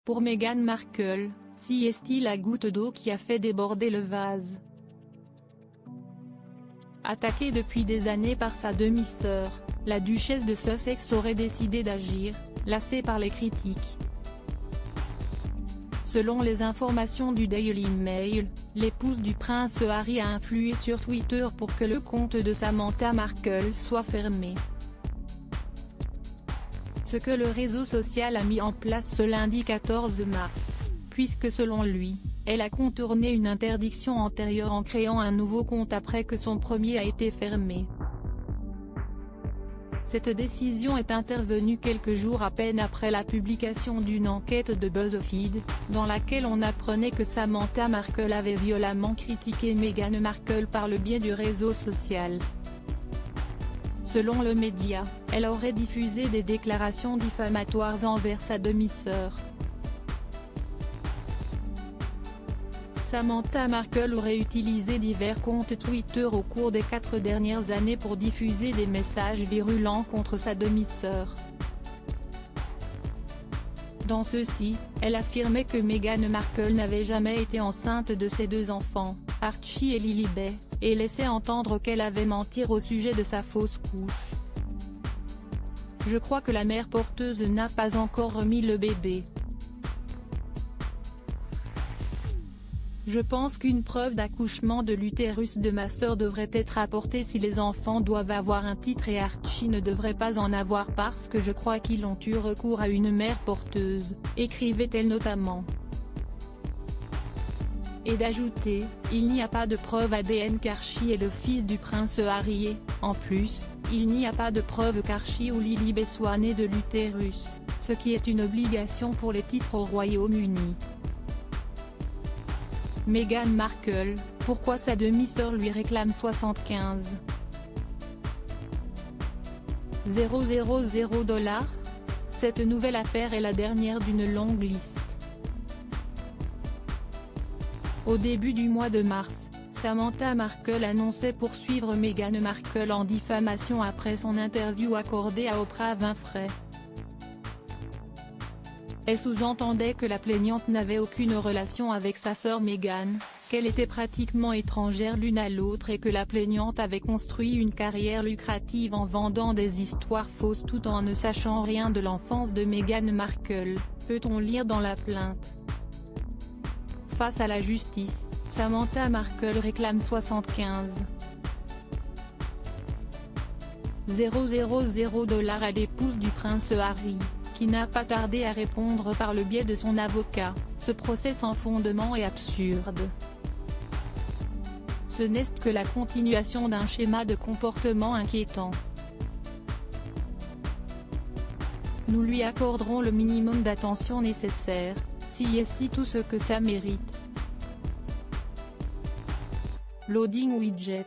Pour Meghan Markle, si est-il la goutte d'eau qui a fait déborder le vase. Attaquée depuis des années par sa demi-sœur, la duchesse de Sussex aurait décidé d'agir, lassée par les critiques. Selon les informations du Daily Mail, l'épouse du prince Harry a influé sur Twitter pour que le compte de Samantha Markle soit fermé. Ce que le réseau social a mis en place ce lundi 14 mars, puisque selon lui, elle a contourné une interdiction antérieure en créant un nouveau compte après que son premier a été fermé. Cette décision est intervenue quelques jours à peine après la publication d'une enquête de BuzzFeed, dans laquelle on apprenait que Samantha Markle avait violemment critiqué Meghan Markle par le biais du réseau social. Selon le média, elle aurait diffusé des déclarations diffamatoires envers sa demi-sœur. Samantha Markle aurait utilisé divers comptes Twitter au cours des 4 dernières années pour diffuser des messages virulents contre sa demi-sœur. Dans ceux-ci, elle affirmait que Meghan Markle n'avait jamais été enceinte de ses 2 enfants, Archie et Lilibet, et laissait entendre qu'elle avait menti au sujet de sa fausse couche. Je crois que la mère porteuse n'a pas encore remis le bébé. Je pense qu'une preuve d'accouchement de l'utérus de ma sœur devrait être apportée si les enfants doivent avoir un titre et Archie ne devrait pas en avoir parce que je crois qu'ils ont eu recours à une mère porteuse, écrivait-elle notamment. Et d'ajouter, il n'y a pas de preuve ADN qu'Archie est le fils du prince Harry et, en plus, il n'y a pas de preuve qu'Archie ou Lilibet soient nés de l'utérus, ce qui est une obligation pour les titres au Royaume-Uni. Meghan Markle, pourquoi sa demi-sœur lui réclame 75 000 $? Cette nouvelle affaire est la dernière d'une longue liste. Au début du mois de mars, Samantha Markle annonçait poursuivre Meghan Markle en diffamation après son interview accordée à Oprah Winfrey. Elle sous-entendait que la plaignante n'avait aucune relation avec sa sœur Meghan, qu'elle était pratiquement étrangère l'une à l'autre et que la plaignante avait construit une carrière lucrative en vendant des histoires fausses tout en ne sachant rien de l'enfance de Meghan Markle, peut-on lire dans la plainte. Face à la justice, Samantha Markle réclame 75 000 $ à l'épouse du prince Harry, qui n'a pas tardé à répondre par le biais de son avocat, ce procès sans fondement est absurde. Ce n'est que la continuation d'un schéma de comportement inquiétant. Nous lui accorderons le minimum d'attention nécessaire, si est tout ce que ça mérite. Loading widget.